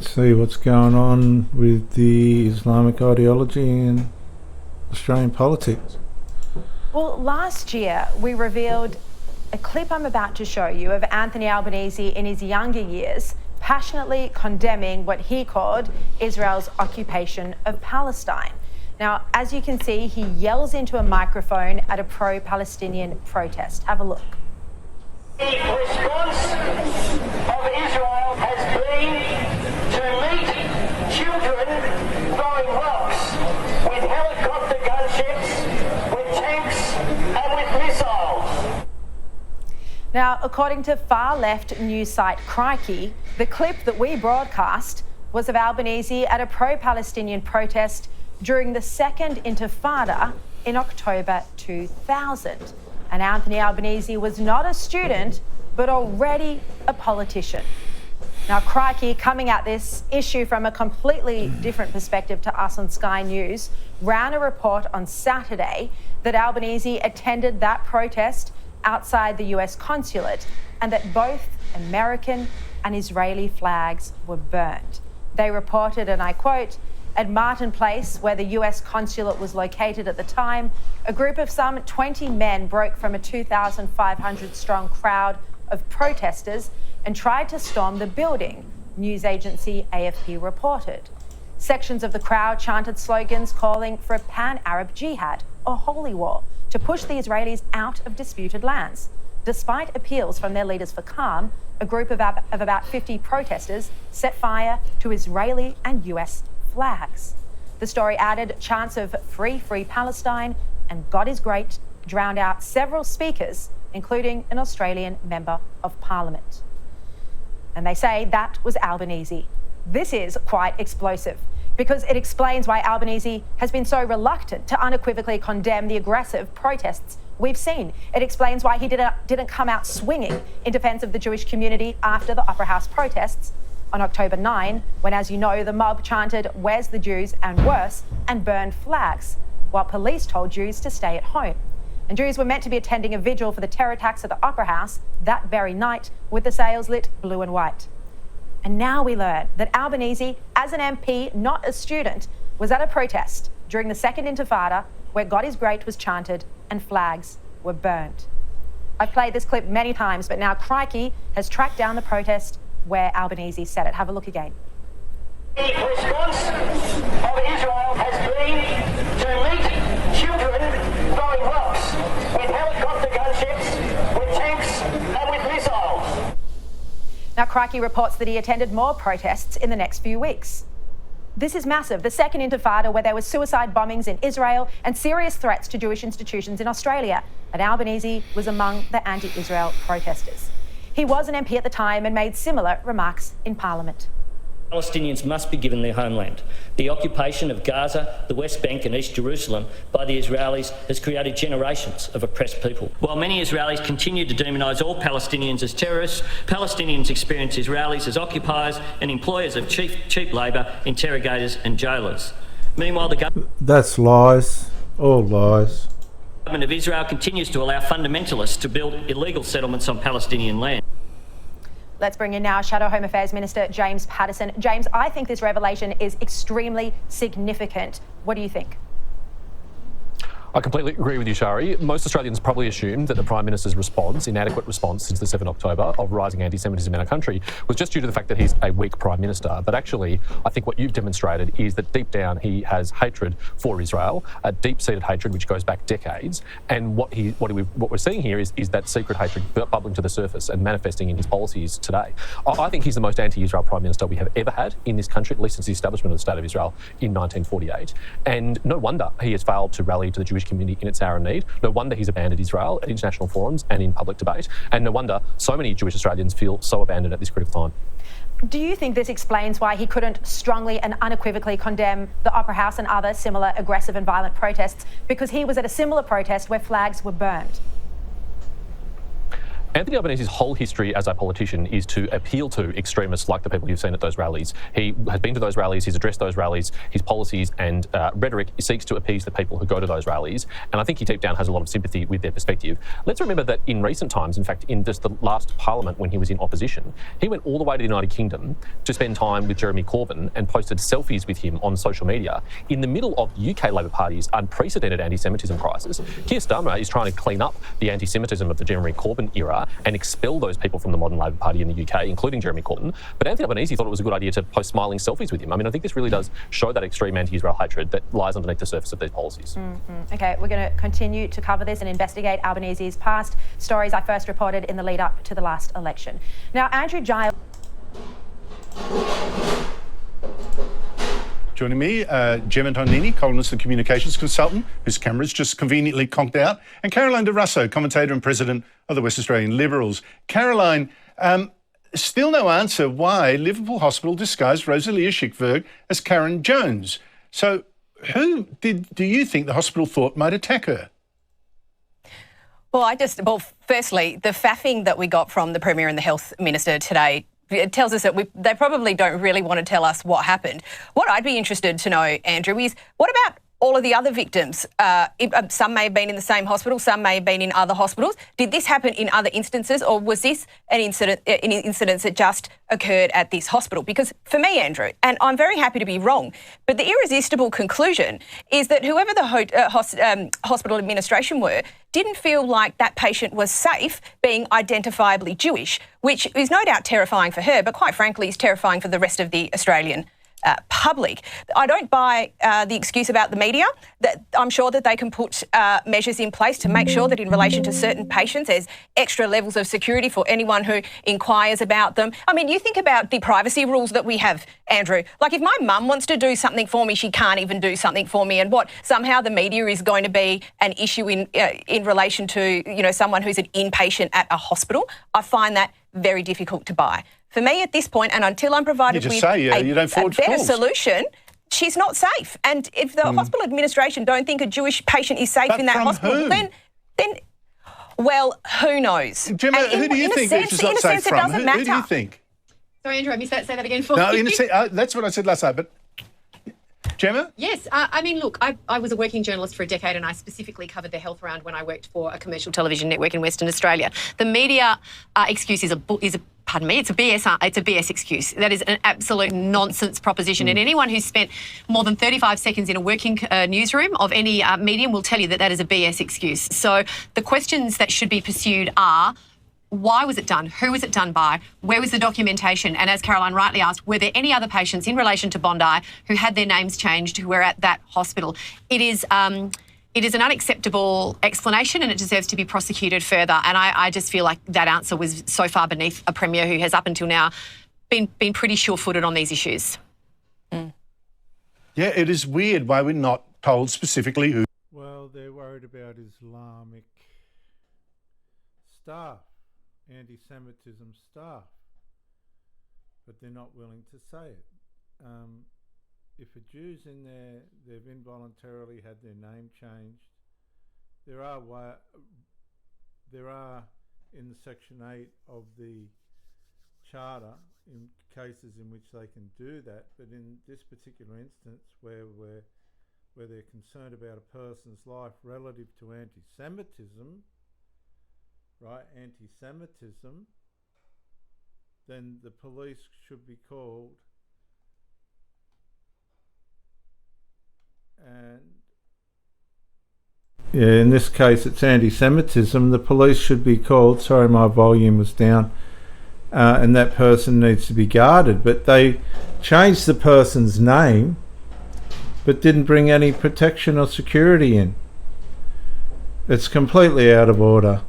Let's see what's going on with the Islamic ideology in Australian politics. Well, last year we revealed a clip I'm about to show you of Anthony Albanese in his younger years passionately condemning what he called Israel's occupation of Palestine. Now, as you can see, he yells into a microphone at a pro-Palestinian protest. Have a look. The response of Israel has been to meet children throwing rocks with helicopter gunships, with tanks and with missiles. Now, according to far-left news site Crikey, the clip that we broadcast was of Albanese at a pro-Palestinian protest during the Second Intifada in October 2000. And Anthony Albanese was not a student, but already a politician. Now, Crikey, coming at this issue from a completely different perspective to us on Sky News, ran a report on Saturday that Albanese attended that protest outside the US consulate and that both American and Israeli flags were burned. They reported, and I quote, "At Martin Place, where the US consulate was located at the time, a group of some 20 men broke from a 2,500-strong crowd of protesters and tried to storm the building," news agency AFP reported. Sections of the crowd chanted slogans calling for a pan-Arab jihad, or holy war, to push the Israelis out of disputed lands. Despite appeals from their leaders for calm, a group of about 50 protesters set fire to Israeli and US flags. The story added chants of free Palestine and God is great drowned out several speakers, including an Australian Member of Parliament. And they say that was Albanese. This is quite explosive because it explains why Albanese has been so reluctant to unequivocally condemn the aggressive protests we've seen. It explains why he didn't come out swinging in defence of the Jewish community after the Opera House protests on October 9, when, as you know, the mob chanted, "Where's the Jews?" and worse, and burned flags, while police told Jews to stay at home. And Jews were meant to be attending a vigil for the terror attacks at the Opera House that very night, with the sails lit blue and white. And now we learn that Albanese, as an MP, not a student, was at a protest during the Second Intifada where God is great was chanted and flags were burned. I've played this clip many times, but now Crikey has tracked down the protest where Albanese said it. Have a look again. The response of Israel has been to meet children throwing rocks with helicopter gunships, with tanks and with missiles. Now, Crikey reports that he attended more protests in the next few weeks. This is massive. The Second Intifada, where there were suicide bombings in Israel and serious threats to Jewish institutions in Australia. And Albanese was among the anti-Israel protesters. He was an MP at the time and made similar remarks in Parliament. Palestinians must be given their homeland. The occupation of Gaza, the West Bank and East Jerusalem by the Israelis has created generations of oppressed people. While many Israelis continue to demonise all Palestinians as terrorists, Palestinians experience Israelis as occupiers and employers of cheap labour, interrogators and jailers. Meanwhile, the government... That's lies. All lies. The government of Israel continues to allow fundamentalists to build illegal settlements on Palestinian land. Let's bring in now Shadow Home Affairs Minister James Paterson. James, I think this revelation is extremely significant. What do you think? I completely agree with you, Shari. Most Australians probably assumed that the Prime Minister's response, inadequate response since the 7th October of rising anti-Semitism in our country, was just due to the fact that he's a weak Prime Minister. But actually, I think what you've demonstrated is that deep down he has hatred for Israel, a deep-seated hatred which goes back decades. And what we're seeing here is that secret hatred bubbling to the surface and manifesting in his policies today. I think he's the most anti-Israel Prime Minister we have ever had in this country, at least since the establishment of the State of Israel in 1948. And no wonder he has failed to rally to the Jewish community in its hour of need. No wonder he's abandoned Israel at international forums and in public debate. And no wonder so many Jewish Australians feel so abandoned at this critical time. Do you think this explains why he couldn't strongly and unequivocally condemn the Opera House and other similar aggressive and violent protests because he was at a similar protest where flags were burned? Anthony Albanese's whole history as a politician is to appeal to extremists like the people you've seen at those rallies. He has been to those rallies, he's addressed those rallies, his policies and rhetoric seeks to appease the people who go to those rallies, and I think he deep down has a lot of sympathy with their perspective. Let's remember that in recent times, in fact, in just the last parliament when he was in opposition, he went all the way to the United Kingdom to spend time with Jeremy Corbyn and posted selfies with him on social media in the middle of the UK Labor Party's unprecedented anti-Semitism crisis. Keir Starmer is trying to clean up the anti-Semitism of the Jeremy Corbyn era and expel those people from the modern Labor Party in the UK, including Jeremy Corbyn. But Anthony Albanese thought it was a good idea to post smiling selfies with him. I mean, I think this really does show that extreme anti-Israel hatred that lies underneath the surface of these policies. Okay, we're going to continue to cover this and investigate Albanese's past stories I first reported in the lead up to the last election. Now, Andrew Giles. Joining me, Gemma Tonini, columnist and communications consultant, whose camera's just conveniently conked out, and Caroline De Russo, commentator and president of the West Australian Liberals. Caroline, still no answer why Liverpool Hospital disguised Rosalia Schickberg as Karen Jones. So who do you think the hospital thought might attack her? Well, firstly, the faffing that we got from the Premier and the Health Minister today, it tells us that they probably don't really want to tell us what happened. What I'd be interested to know, Andrew, is what about all of the other victims? Some may have been in the same hospital, some may have been in other hospitals. Did this happen in other instances, or was this an incident that just occurred at this hospital? Because for me, Andrew, and I'm very happy to be wrong, but the irresistible conclusion is that whoever the hospital administration were didn't feel like that patient was safe being identifiably Jewish, which is no doubt terrifying for her, but quite frankly is terrifying for the rest of the Australian public. I don't buy the excuse about the media. That I'm sure that they can put measures in place to make sure that in relation to certain patients there's extra levels of security for anyone who inquires about them. I mean, you think about the privacy rules that we have, Andrew. Like if my mum wants to do something for me, she can't even do something for me, and what somehow the media is going to be an issue in relation to someone who's an inpatient at a hospital. I find that very difficult to buy. For me, at this point, and until I'm provided with a better solution, she's not safe. And if the hospital administration don't think a Jewish patient is safe in that hospital, then well, who knows? Gemma, who do you think it's not safe from? Who do you think? Sorry, Andrew, I missed that. Say that again for me. No, that's what I said last night, but Gemma? Yes. I mean, look, I was a working journalist for a decade and I specifically covered the health round when I worked for a commercial television network in Western Australia. The media excuse is it's a BS excuse. That is an absolute nonsense proposition. And anyone who's spent more than 35 seconds in a working newsroom of any medium will tell you that that is a BS excuse. So the questions that should be pursued are, why was it done? Who was it done by? Where was the documentation? And as Caroline rightly asked, were there any other patients in relation to Bondi who had their names changed who were at that hospital? It is an unacceptable explanation and it deserves to be prosecuted further. And I just feel like that answer was so far beneath a Premier who has up until now been pretty sure-footed on these issues. Yeah, it is weird why we're not told specifically who. Well, they're worried about Islamic staff, anti-Semitism staff, but they're not willing to say it. If a Jew's in there, they've involuntarily had their name changed. There are in the Section 8 of the Charter in cases in which they can do that, but in this particular instance where they're concerned about a person's life relative to anti-Semitism, right, anti-Semitism, then the police should be called. And yeah, in this case it's anti-Semitism, the police should be called. Sorry, my volume was down. And that person needs to be guarded. But they changed the person's name but didn't bring any protection or security in. It's completely out of order.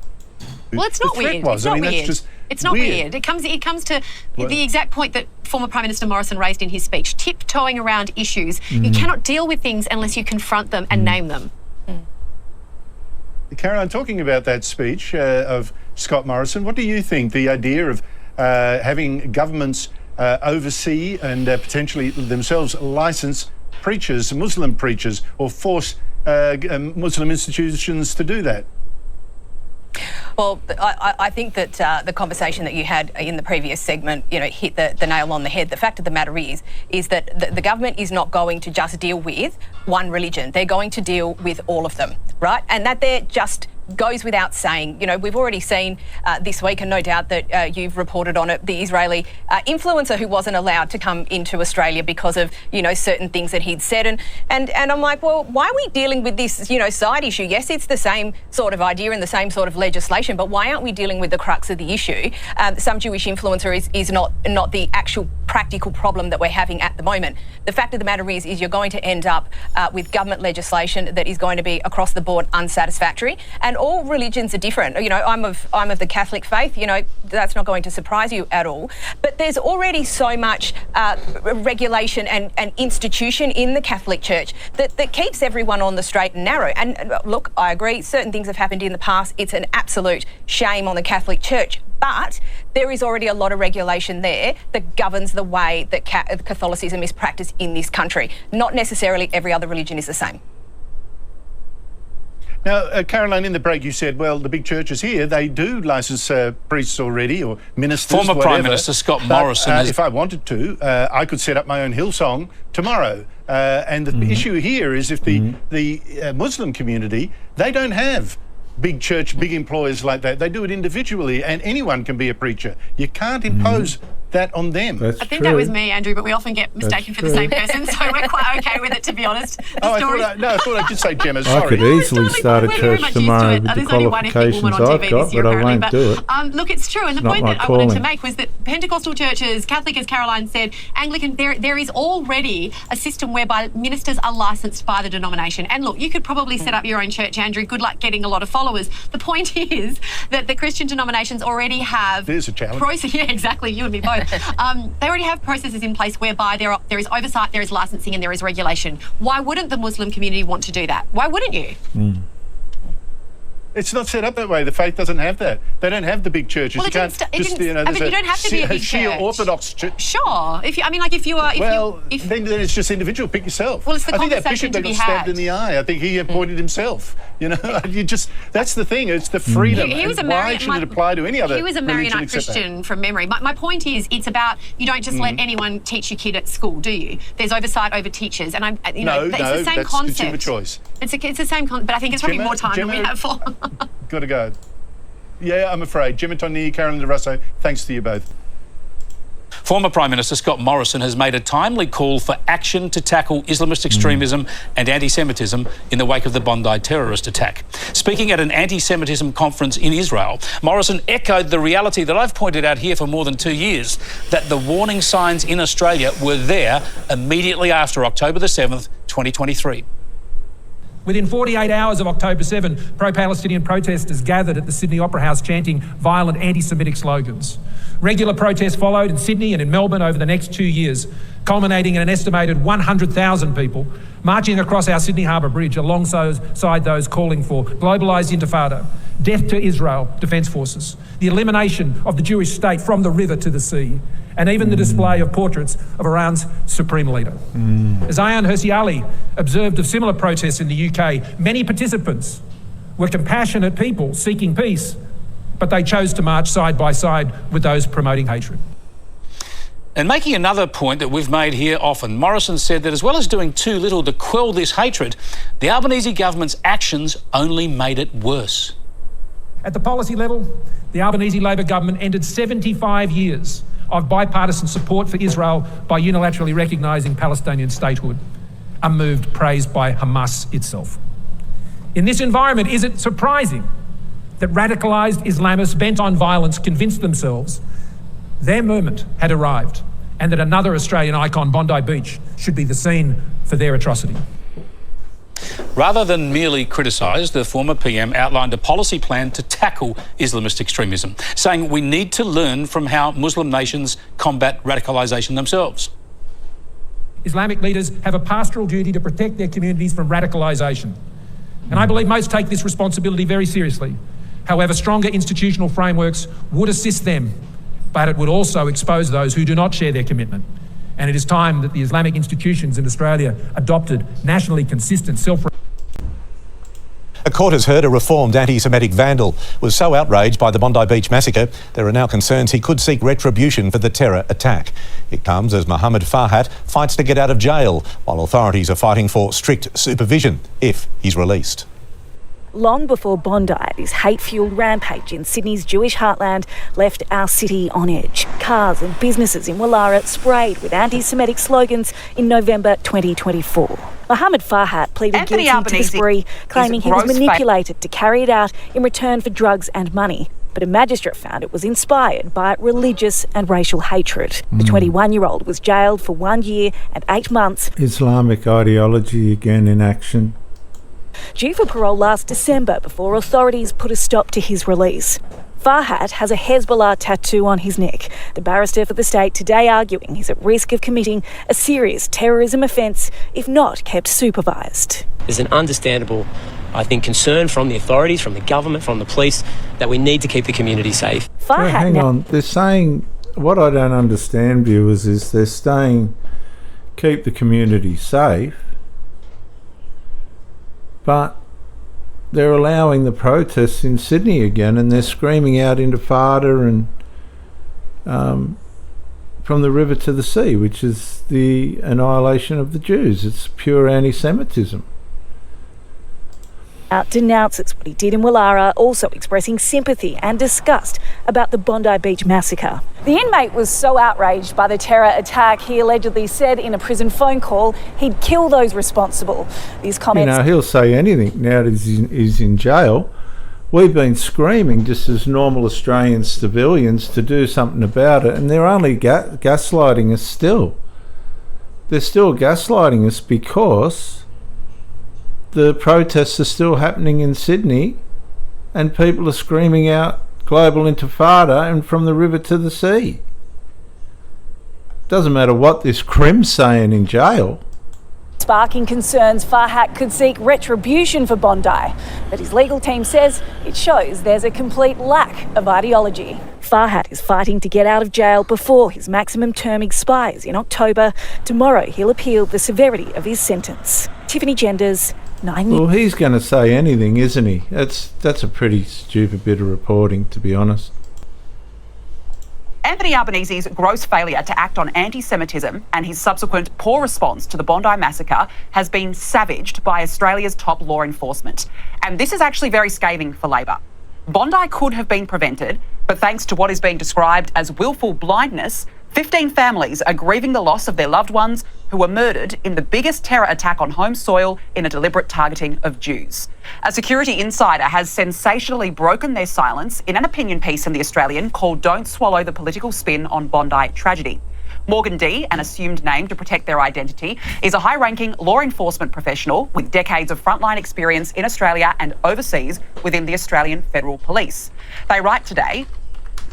Well, it's not weird. It's not weird. It's not weird. It comes to the exact point that former Prime Minister Morrison raised in his speech, tiptoeing around issues. You cannot deal with things unless you confront them and name them. Caroline, talking about that speech of Scott Morrison, what do you think? The idea of having governments oversee and potentially themselves license preachers, Muslim preachers, or force Muslim institutions to do that? Well, I think that the conversation that you had in the previous segment, hit the nail on the head. The fact of the matter is that the government is not going to just deal with one religion. They're going to deal with all of them, right? And that they're just goes without saying. We've already seen this week, and no doubt that you've reported on it, the Israeli influencer who wasn't allowed to come into Australia because of, certain things that he'd said. And I'm like, well, why are we dealing with this, side issue? Yes, it's the same sort of idea and the same sort of legislation, but why aren't we dealing with the crux of the issue? Some Jewish influencer is not the actual practical problem that we're having at the moment. The fact of the matter is you're going to end up with government legislation that is going to be across the board unsatisfactory. And all religions are different. I'm of the Catholic faith. That's not going to surprise you at all. But there's already so much regulation and institution in the Catholic Church that keeps everyone on the straight and narrow. And look, I agree, certain things have happened in the past. It's an absolute shame on the Catholic Church. But there is already a lot of regulation there that governs the way that Catholicism is practiced in this country. Not necessarily every other religion is the same. Now, Caroline, in the break you said, well, the big churches here, they do licence priests already, or ministers, Former whatever. Prime Minister Scott Morrison if I wanted to, I could set up my own Hillsong tomorrow. And the issue here is if the Muslim community, they don't have big church, big employers like that. They do it individually, and anyone can be a preacher. You can't impose that on them. I think that was me, Andrew, but we often get mistaken for the same person, so we're quite okay with it, to be honest. I thought I did say Gemma, sorry. I could easily start a church tomorrow with the qualifications I've got, but I won't do it. Look, it's true, and the point that I wanted to make was that Pentecostal churches, Catholic, as Caroline said, Anglican, there is already a system whereby ministers are licensed by the denomination. And look, you could probably set up your own church, Andrew. Good luck getting a lot of followers. The point is that the Christian denominations already have... There's a challenge. Yeah, exactly, you and me both. They already have processes in place whereby there is oversight, there is licensing, and there is regulation. Why wouldn't the Muslim community want to do that? Why wouldn't you? It's not set up that way. The faith doesn't have that. They don't have the big churches. Well, you can't just, you don't have to be a big Shia church. Orthodox church. Sure. Then it's just individual. Pick yourself. Well, it's the I think that conversation bishop to that be got stabbed had. in the eye, I think he appointed himself. That's the thing. It's the freedom. He was Why should it apply to any other He was a Maronite Christian from memory. My point is, it's about, you don't just let anyone teach your kid at school, do you? There's oversight over teachers, and it's the same that's concept. Consumer choice. It's the same concept, but I think it's probably more time than we have for. Got to go. Yeah, I'm afraid. Gemma Tonni, Caroline de Russo, thanks to you both. Former Prime Minister Scott Morrison has made a timely call for action to tackle Islamist extremism and anti-Semitism in the wake of the Bondi terrorist attack. Speaking at an anti-Semitism conference in Israel, Morrison echoed the reality that I've pointed out here for more than 2 years, that the warning signs in Australia were there immediately after October the 7th, 2023. Within 48 hours of October 7, pro-Palestinian protesters gathered at the Sydney Opera House chanting violent anti-Semitic slogans. Regular protests followed in Sydney and in Melbourne over the next 2 years, culminating in an estimated 100,000 people marching across our Sydney Harbour Bridge alongside those calling for globalised intifada, death to Israel Defence Forces, the elimination of the Jewish state from the river to the sea, and even the display of portraits of Iran's supreme leader. As Ayaan Hirsi Ali observed of similar protests in the UK, many participants were compassionate people seeking peace, but they chose to march side by side with those promoting hatred. And making another point that we've made here often, Morrison said that as well as doing too little to quell this hatred, the Albanese government's actions only made it worse. At the policy level, the Albanese Labor government ended 75 years of bipartisan support for Israel by unilaterally recognising Palestinian statehood, a move praised by Hamas itself. In this environment, is it surprising that radicalised Islamists bent on violence convinced themselves their moment had arrived and that another Australian icon, Bondi Beach, should be the scene for their atrocity? Rather than merely criticise, the former PM outlined a policy plan to tackle Islamist extremism, saying we need to learn from how Muslim nations combat radicalisation themselves. Islamic leaders have a pastoral duty to protect their communities from radicalisation. And I believe most take this responsibility very seriously. However, stronger institutional frameworks would assist them, but it would also expose those who do not share their commitment. And it is time that the Islamic institutions in Australia adopted nationally consistent self-. court has heard a reformed anti-Semitic vandal was so outraged by the Bondi Beach massacre, there are now concerns he could seek retribution for the terror attack. It comes as Mohammed Farhat fights to get out of jail, while authorities are fighting for strict supervision if he's released. Long before Bondi, this hate-fuelled rampage in Sydney's Jewish heartland left our city on edge. Cars and businesses in Wallara sprayed with anti-Semitic slogans in November 2024. Mohammed Farhat pleaded guilty to the spree, claiming he was manipulated to carry it out in return for drugs and money. But a magistrate found it was inspired by religious and racial hatred. The 21-year-old was jailed for 1 year and 8 months. Islamic ideology again in action. Due for parole last December before authorities put a stop to his release. Farhat has a Hezbollah tattoo on his neck. The barrister for the state today arguing he's at risk of committing a serious terrorism offence if not kept supervised. There's an understandable, I think, concern from the authorities, from the government, from the police, that we need to keep the community safe. Farhat hang on, they're saying, what I don't understand, viewers, is they're saying keep the community safe, but they're allowing the protests in Sydney again, and they're screaming out Intifada and from the river to the sea, which is the annihilation of the Jews. It's pure anti-Semitism. Denounces what he did in Wallara, also expressing sympathy and disgust about the Bondi Beach massacre. The inmate was so outraged by the terror attack, he allegedly said in a prison phone call he'd kill those responsible. These comments... You know, he'll say anything now that he's in jail. We've been screaming just as normal Australian civilians to do something about it, and they're only gaslighting us still. They're still gaslighting us because the protests are still happening in Sydney and people are screaming out global intifada and from the river to the sea. Doesn't matter what this crim's saying in jail. Sparking concerns Farhat could seek retribution for Bondi, but his legal team says it shows there's a complete lack of ideology. Farhat is fighting to get out of jail before his maximum term expires in October. Tomorrow he'll appeal the severity of his sentence. Tiffany Genders, 9 News. Well, he's going to say anything, isn't he? That's a pretty stupid bit of reporting, to be honest. Anthony Albanese's gross failure to act on anti-Semitism and his subsequent poor response to the Bondi massacre has been savaged by Australia's top law enforcement. And this is actually very scathing for Labor. Bondi could have been prevented, but thanks to what is being described as willful blindness, 15 families are grieving the loss of their loved ones who were murdered in the biggest terror attack on home soil in a deliberate targeting of Jews. A security insider has sensationally broken their silence in an opinion piece in The Australian called "Don't Swallow the Political Spin on Bondi Tragedy." Morgan D, an assumed name to protect their identity, is a high-ranking law enforcement professional with decades of frontline experience in Australia and overseas within the Australian Federal Police. They write today,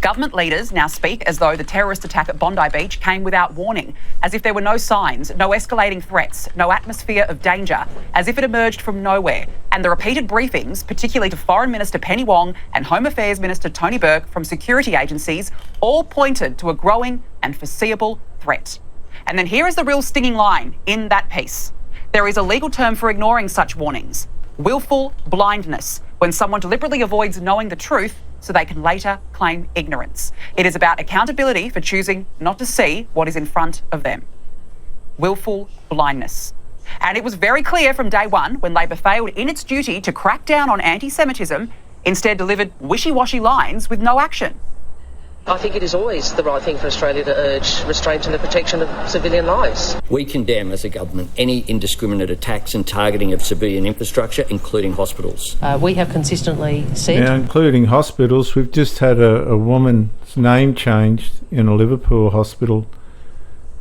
government leaders now speak as though the terrorist attack at Bondi Beach came without warning, as if there were no signs, no escalating threats, no atmosphere of danger, as if it emerged from nowhere. And the repeated briefings, particularly to Foreign Minister Penny Wong and Home Affairs Minister Tony Burke from security agencies, all pointed to a growing and foreseeable threat. And then here is the real stinging line in that piece. There is a legal term for ignoring such warnings: willful blindness, when someone deliberately avoids knowing the truth so they can later claim ignorance. It is about accountability for choosing not to see what is in front of them. Willful blindness. And it was very clear from day one when Labor failed in its duty to crack down on anti-Semitism, instead delivered wishy-washy lines with no action. I think it is always the right thing for Australia to urge restraint and the protection of civilian lives. We condemn as a government any indiscriminate attacks and targeting of civilian infrastructure, including hospitals. We have consistently said... Now, including hospitals, we've just had a woman's name changed in a Liverpool hospital.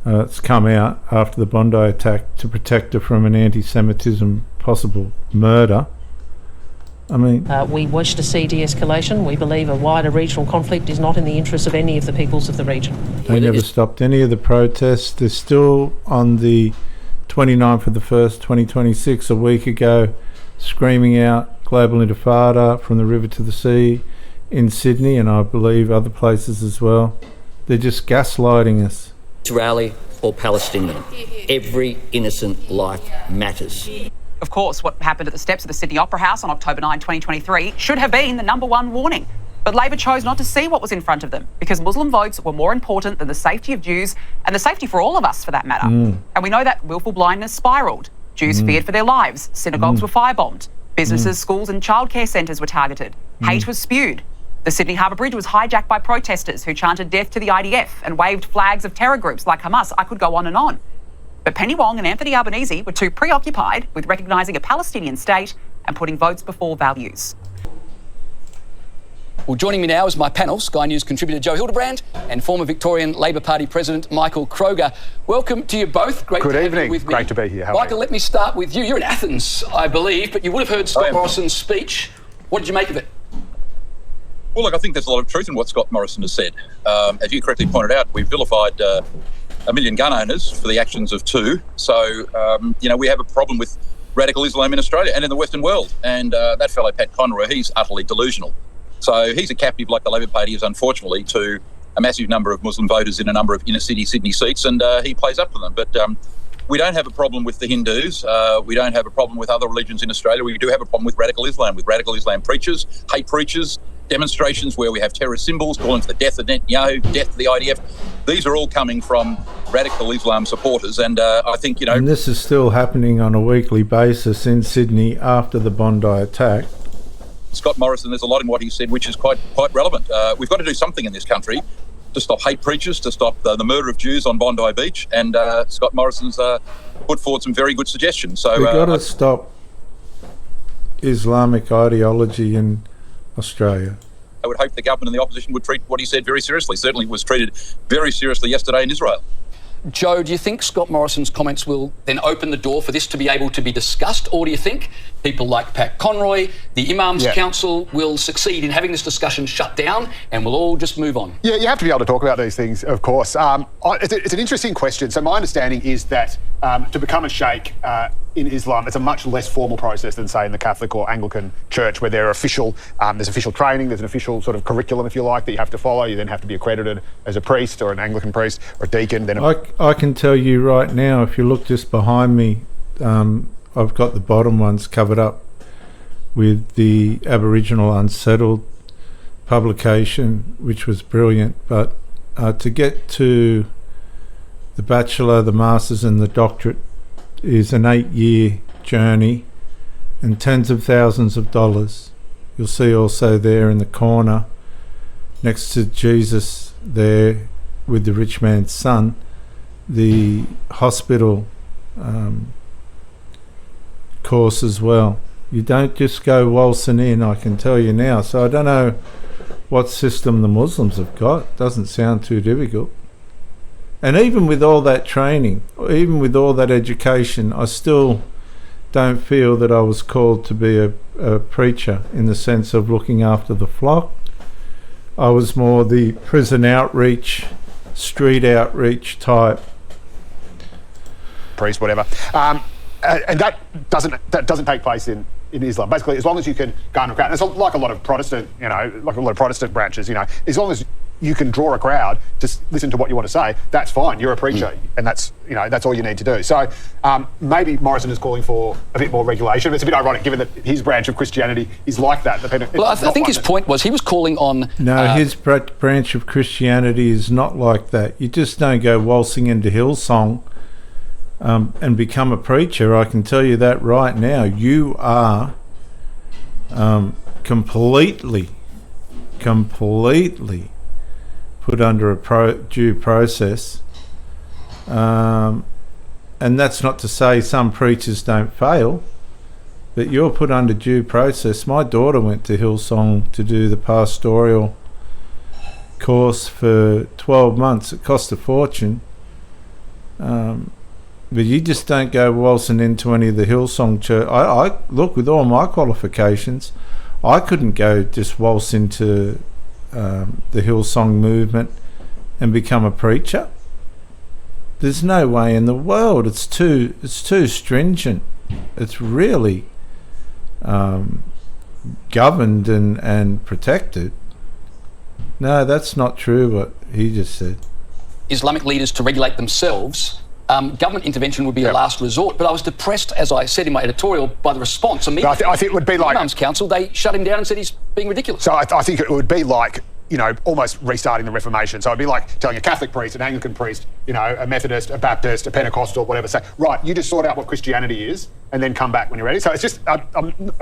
It's come out after the Bondi attack to protect her from an anti-Semitism possible murder. I mean, we wish to see de-escalation. We believe a wider regional conflict is not in the interests of any of the peoples of the region. They never stopped any of the protests. They're still on the 29th of the 1st, 2026, a week ago, screaming out global intifada from the river to the sea in Sydney, and I believe other places as well. They're just gaslighting us. Israeli or Palestinian, every innocent life matters. Of course, what happened at the steps of the Sydney Opera House on October 9, 2023 should have been the number one warning. But Labor chose not to see what was in front of them because Muslim votes were more important than the safety of Jews and the safety for all of us, for that matter. And we know that willful blindness spiralled. Jews feared for their lives. Synagogues were firebombed. Businesses, schools and childcare centres were targeted. Hate was spewed. The Sydney Harbour Bridge was hijacked by protesters who chanted death to the IDF and waved flags of terror groups like Hamas. I could go on and on. But Penny Wong and Anthony Albanese were too preoccupied with recognising a Palestinian state and putting votes before values. Well, joining me now is my panel, Sky News contributor Joe Hildebrand and former Victorian Labor Party President Michael Kroger. Welcome to you both. Great to have you with me. Great to be here. How Michael, let me start with you. You're in Athens, I believe, but you would have heard Scott Morrison's speech. What did you make of it? Well, look, I think there's a lot of truth in what Scott Morrison has said. As you correctly pointed out, we've vilified 1 million gun owners for the actions of 2. So, we have a problem with radical Islam in Australia and in the Western world. And that fellow, Pat Conroy, he's utterly delusional. So he's a captive, like the Labor Party is, unfortunately, to a massive number of Muslim voters in a number of inner-city Sydney seats, and he plays up to them. But we don't have a problem with the Hindus. We don't have a problem with other religions in Australia. We do have a problem with radical Islam preachers, hate preachers, demonstrations where we have terrorist symbols calling for the death of Netanyahu, death to the IDF. These are all coming from radical Islam supporters, and I think, And this is still happening on a weekly basis in Sydney after the Bondi attack. Scott Morrison, there's a lot in what he said which is quite relevant. We've got to do something in this country to stop hate preachers, to stop the murder of Jews on Bondi Beach, and Scott Morrison's put forward some very good suggestions. So we've got to stop Islamic ideology in Australia. I would hope the government and the opposition would treat what he said very seriously. Certainly it was treated very seriously yesterday in Israel. Joe, do you think Scott Morrison's comments will then open the door for this to be able to be discussed, or do you think people like Pat Conroy, the Imams Council, will succeed in having this discussion shut down and we'll all just move on? Yeah, you have to be able to talk about these things, of course. It's an interesting question. So my understanding is that to become a sheikh in Islam, it's a much less formal process than, say, in the Catholic or Anglican Church, where there's official training, there's an official sort of curriculum, if you like, that you have to follow. You then have to be accredited as a priest or an Anglican priest or a deacon. Then I can tell you right now, if you look just behind me, I've got the bottom ones covered up with the Aboriginal Unsettled publication, which was brilliant. But to get to the Bachelor, the Masters and the Doctorate is an 8-year journey and tens of thousands of dollars. You'll see also there in the corner next to Jesus there with the rich man's son, the hospital course as well. You don't just go waltzing in, I can tell you now. So I don't know what system the Muslims have got. Doesn't sound too difficult. And even with all that training, even with all that education, I still don't feel that I was called to be a preacher in the sense of looking after the flock. I was more the prison outreach, street outreach type. Priest, whatever. And that doesn't take place in Islam. Basically, as long as you can garner a crowd, and it's like a lot of Protestant, branches, as long as you can draw a crowd, just listen to what you want to say, that's fine. You're a preacher, and that's all you need to do. So maybe Morrison is calling for a bit more regulation. It's a bit ironic given that his branch of Christianity is like that. Well, I think his point was he was calling on... No, his branch of Christianity is not like that. You just don't go waltzing into Hillsong and become a preacher. I can tell you that right now. You are completely put under a due process, and that's not to say some preachers don't fail, but you're put under due process. My daughter went to Hillsong to do the pastoral course for 12 months. It cost a fortune, but you just don't go waltzing into any of the Hillsong church. I look, with all my qualifications, I couldn't go just waltz into the Hillsong movement and become a preacher. There's no way in the world. It's too stringent. It's really governed and protected. No, that's not true what he just said. Islamic leaders to regulate themselves. government intervention would be a last resort. But I was depressed, as I said in my editorial, by the response immediately. I think it would be like... Imams Council, they shut him down and said he's being ridiculous. So I think it would be like, you know, almost restarting the Reformation. So it'd be like telling a Catholic priest, an Anglican priest, you know, a Methodist, a Baptist, a Pentecostal, whatever, say, right, you just sort out what Christianity is and then come back when you're ready. So it's just,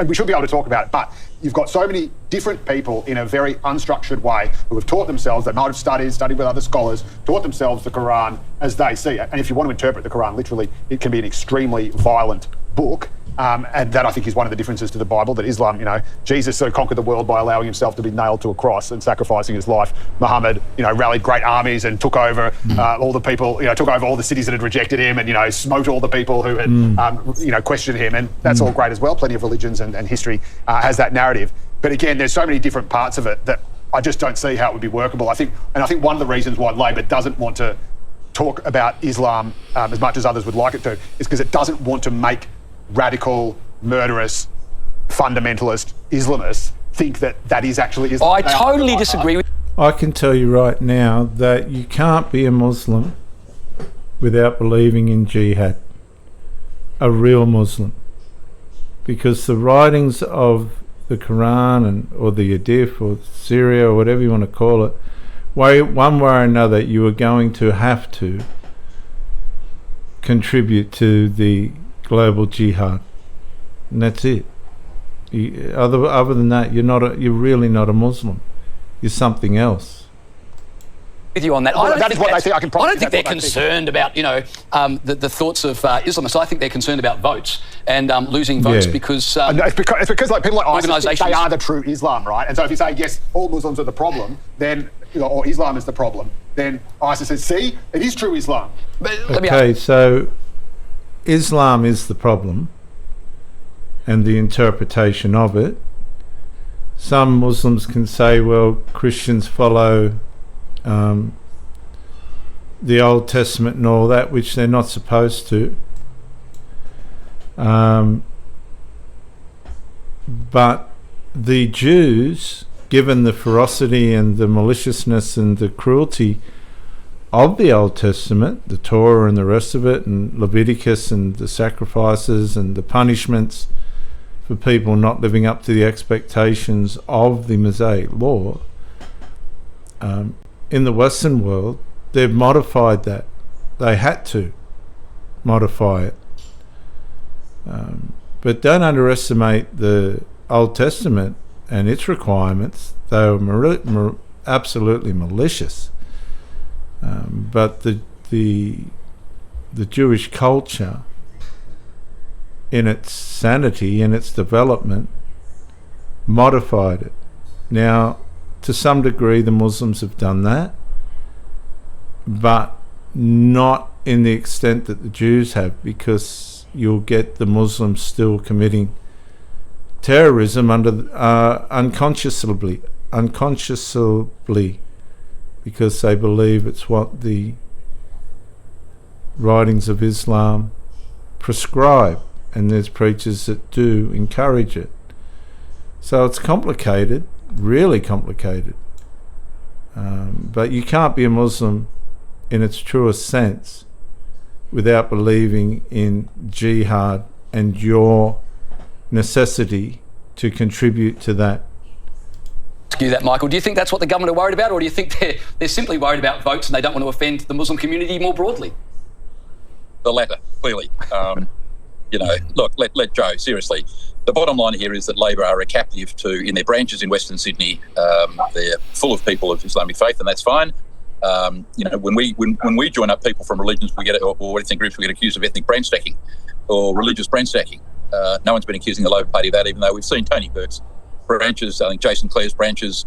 we should be able to talk about it, but you've got so many different people in a very unstructured way who have taught themselves, they might have studied with other scholars, taught themselves the Quran as they see it. And if you want to interpret the Quran literally, it can be an extremely violent book. And that, I think, is one of the differences to the Bible, that Islam, you know, Jesus sort of conquered the world by allowing himself to be nailed to a cross and sacrificing his life. Muhammad, you know, rallied great armies and took over all the people, you know, took over all the cities that had rejected him and, you know, smote all the people who had, you know, questioned him. And that's all great as well. Plenty of religions and history has that narrative. But again, there's so many different parts of it that I just don't see how it would be workable. I think one of the reasons why Labor doesn't want to talk about Islam as much as others would like it to is because it doesn't want to make radical, murderous, fundamentalist Islamists think that that is actually Islam. I totally disagree with... I can tell you right now that you can't be a Muslim without believing in jihad. A real Muslim. Because the writings of the Quran or the Hadith or Syria or whatever you want to call it, one way or another you are going to have to contribute to the global jihad, and that's it. Other than that, you're really not a Muslim. You're something else. With you on that. That is what they think. I don't think they're concerned about, you know, the thoughts of Islamists. I think they're concerned about votes and losing votes because... it's because like people like ISIS, organisations... they are the true Islam, right? And so if you say, yes, all Muslims are the problem, then, you know, or Islam is the problem, then ISIS says, see, it is true Islam. Okay, so Islam is the problem and the interpretation of it. Some Muslims can say, well, Christians follow the Old Testament and all that, which they're not supposed to. But the Jews, given the ferocity and the maliciousness and the cruelty of the Old Testament, the Torah and the rest of it, and Leviticus and the sacrifices and the punishments for people not living up to the expectations of the Mosaic law, in the Western world, they've modified that. They had to modify it. But don't underestimate the Old Testament and its requirements. They were absolutely malicious. But the Jewish culture, in its sanity, in its development, modified it. Now, to some degree, the Muslims have done that, but not in the extent that the Jews have, because you'll get the Muslims still committing terrorism under unconsciously, because they believe it's what the writings of Islam prescribe, and there's preachers that do encourage it. So it's complicated, really complicated. But you can't be a Muslim in its truest sense without believing in jihad and your necessity to contribute to that. Ask you that, Michael. Do you think that's what the government are worried about, or do you think they're simply worried about votes and they don't want to offend the Muslim community more broadly? The latter, clearly. You know, look, let Joe, seriously. The bottom line here is that Labor are a captive in their branches in Western Sydney. They're full of people of Islamic faith, and that's fine. You know, when we join up people from religions, or ethnic groups, we get accused of ethnic brand stacking or religious brand stacking. No one's been accusing the Labor Party of that, even though we've seen Tony Burke's branches, I think Jason Clare's branches,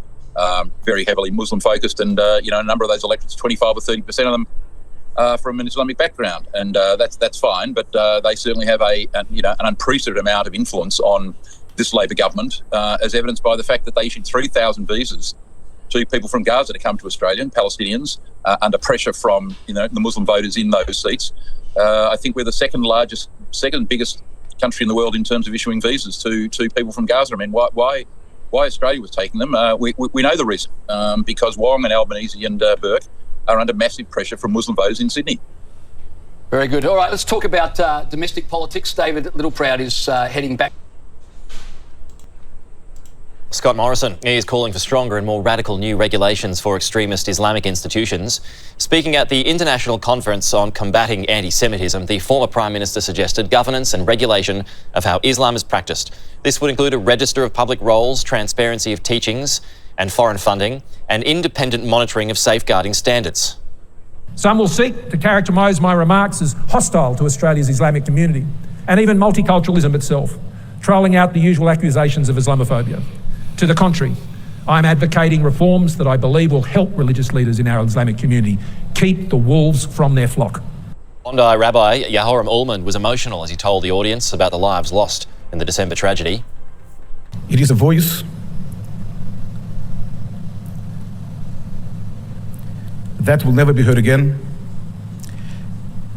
very heavily Muslim focused, and you know, a number of those electorates, 25 or 30% of them, from an Islamic background, and that's fine. But they certainly have an unprecedented amount of influence on this Labor government, as evidenced by the fact that they issued 3,000 visas to people from Gaza to come to Australia, Palestinians, under pressure from the Muslim voters in those seats. I think we're the second biggest country in the world in terms of issuing visas to people from Gaza. I mean, why Australia was taking them? We know the reason, because Wong and Albanese and Burke are under massive pressure from Muslim voters in Sydney. Very good. All right, let's talk about domestic politics. David Littleproud is heading back. Scott Morrison is calling for stronger and more radical new regulations for extremist Islamic institutions. Speaking at the International Conference on Combating Anti-Semitism, the former Prime Minister suggested governance and regulation of how Islam is practiced. This would include a register of public roles, transparency of teachings and foreign funding, and independent monitoring of safeguarding standards. Some will seek to characterise my remarks as hostile to Australia's Islamic community and even multiculturalism itself, trolling out the usual accusations of Islamophobia. To the contrary, I'm advocating reforms that I believe will help religious leaders in our Islamic community keep the wolves from their flock. Bondi Rabbi Yehoram Ullman was emotional as he told the audience about the lives lost in the December tragedy. It is a voice that will never be heard again.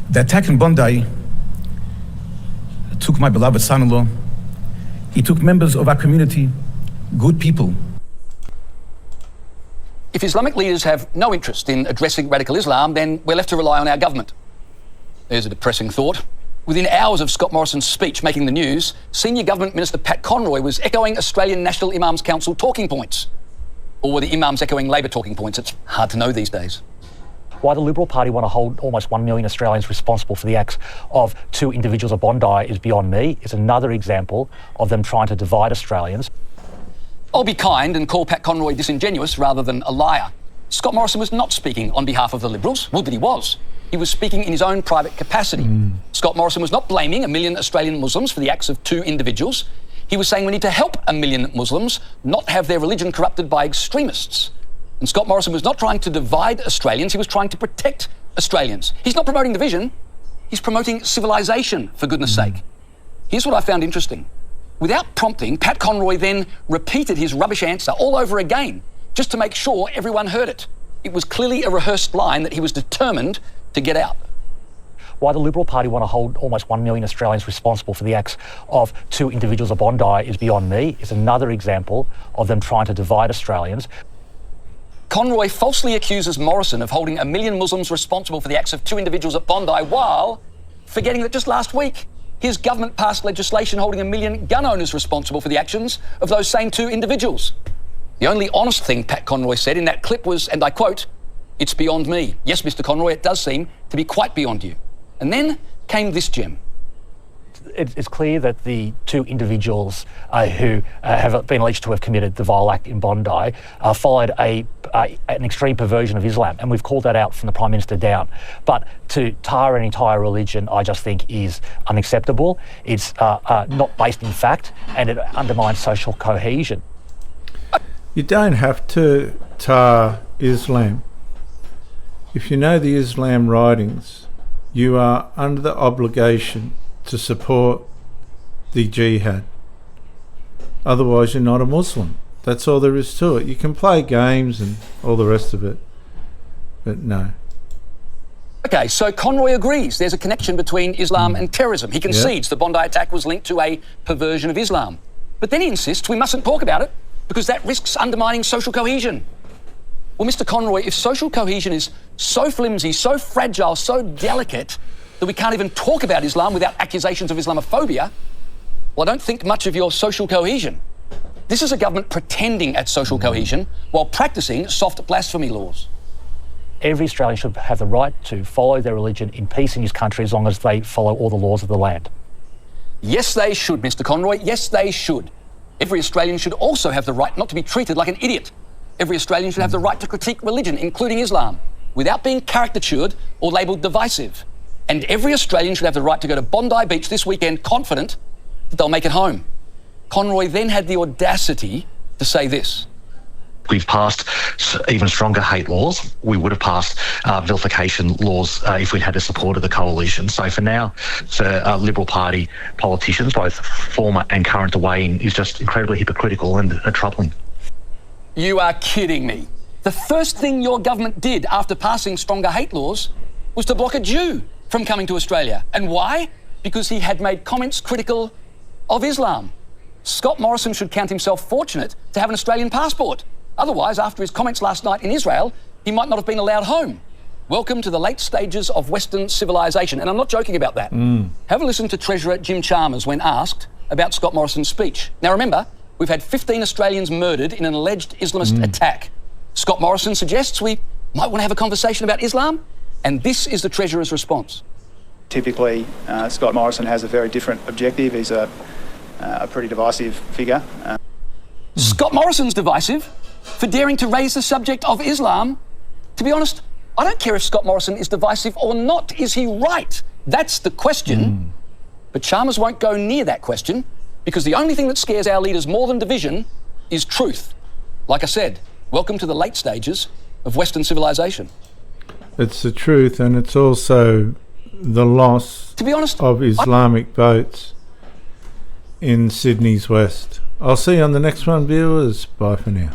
The attack in Bondi took my beloved son-in-law. It took members of our community, good people. If Islamic leaders have no interest in addressing radical Islam, then we're left to rely on our government. There's a depressing thought. Within hours of Scott Morrison's speech making the news, Senior Government Minister Pat Conroy was echoing Australian National Imams Council talking points. Or were the imams echoing Labor talking points? It's hard to know these days. Why the Liberal Party want to hold almost 1 million Australians responsible for the acts of 2 individuals at Bondi is beyond me. It's another example of them trying to divide Australians. I'll be kind and call Pat Conroy disingenuous rather than a liar. Scott Morrison was not speaking on behalf of the Liberals. Would that he was. He was speaking in his own private capacity. Scott Morrison was not blaming 1 million Australian Muslims for the acts of 2 individuals. He was saying we need to help 1 million Muslims not have their religion corrupted by extremists. And Scott Morrison was not trying to divide Australians, he was trying to protect Australians. He's not promoting division, he's promoting civilisation, for goodness sake. Here's what I found interesting. Without prompting, Pat Conroy then repeated his rubbish answer all over again, just to make sure everyone heard it. It was clearly a rehearsed line that he was determined to get out. Why the Liberal Party want to hold almost 1 million Australians responsible for the acts of 2 individuals at Bondi is beyond me. It's another example of them trying to divide Australians. Conroy falsely accuses Morrison of holding 1 million Muslims responsible for the acts of 2 individuals at Bondi, while forgetting that just last week, his government passed legislation holding 1 million gun owners responsible for the actions of those same 2 individuals. The only honest thing Pat Conroy said in that clip was, and I quote, "It's beyond me." Yes, Mr. Conroy, it does seem to be quite beyond you. And then came this gem. It's clear that the 2 individuals who have been alleged to have committed the vile act in Bondi followed an extreme perversion of Islam, and we've called that out from the Prime Minister down. But to tar an entire religion, I just think is unacceptable. It's not based in fact, and it undermines social cohesion. You don't have to tar Islam. If you know the Islam writings, you are under the obligation to support the jihad. Otherwise, you're not a Muslim. That's all there is to it. You can play games and all the rest of it, but no. Okay, so Conroy agrees there's a connection between Islam and terrorism. He concedes the Bondi attack was linked to a perversion of Islam. But then he insists we mustn't talk about it because that risks undermining social cohesion. Well, Mr. Conroy, if social cohesion is so flimsy, so fragile, so delicate that we can't even talk about Islam without accusations of Islamophobia, well, I don't think much of your social cohesion. This is a government pretending at social cohesion while practising soft blasphemy laws. Every Australian should have the right to follow their religion in peace in his country as long as they follow all the laws of the land. Yes, they should, Mr. Conroy. Yes, they should. Every Australian should also have the right not to be treated like an idiot. Every Australian should have the right to critique religion, including Islam, without being caricatured or labelled divisive. And every Australian should have the right to go to Bondi Beach this weekend confident that they'll make it home. Conroy then had the audacity to say this. We've passed even stronger hate laws. We would have passed vilification laws if we'd had the support of the coalition. So for now, for Liberal Party politicians, both former and current, to weigh in is just incredibly hypocritical and troubling. You are kidding me. The first thing your government did after passing stronger hate laws was to block a Jew from coming to Australia. And why? Because he had made comments critical of Islam. Scott Morrison should count himself fortunate to have an Australian passport. Otherwise, after his comments last night in Israel, he might not have been allowed home. Welcome to the late stages of Western civilization. And I'm not joking about that. Have a listen to Treasurer Jim Chalmers when asked about Scott Morrison's speech. Now remember, we've had 15 Australians murdered in an alleged Islamist attack. Scott Morrison suggests we might want to have a conversation about Islam, and this is the Treasurer's response. Typically, Scott Morrison has a very different objective. He's a pretty divisive figure. Scott Morrison's divisive for daring to raise the subject of Islam? To be honest, I don't care if Scott Morrison is divisive or not. Is he right? That's the question. But Chalmers won't go near that question because the only thing that scares our leaders more than division is truth. Like I said, welcome to the late stages of Western civilization. It's the truth, and it's also the loss, to be honest, of Islamic votes in Sydney's West. I'll see you on the next one, viewers. Bye for now.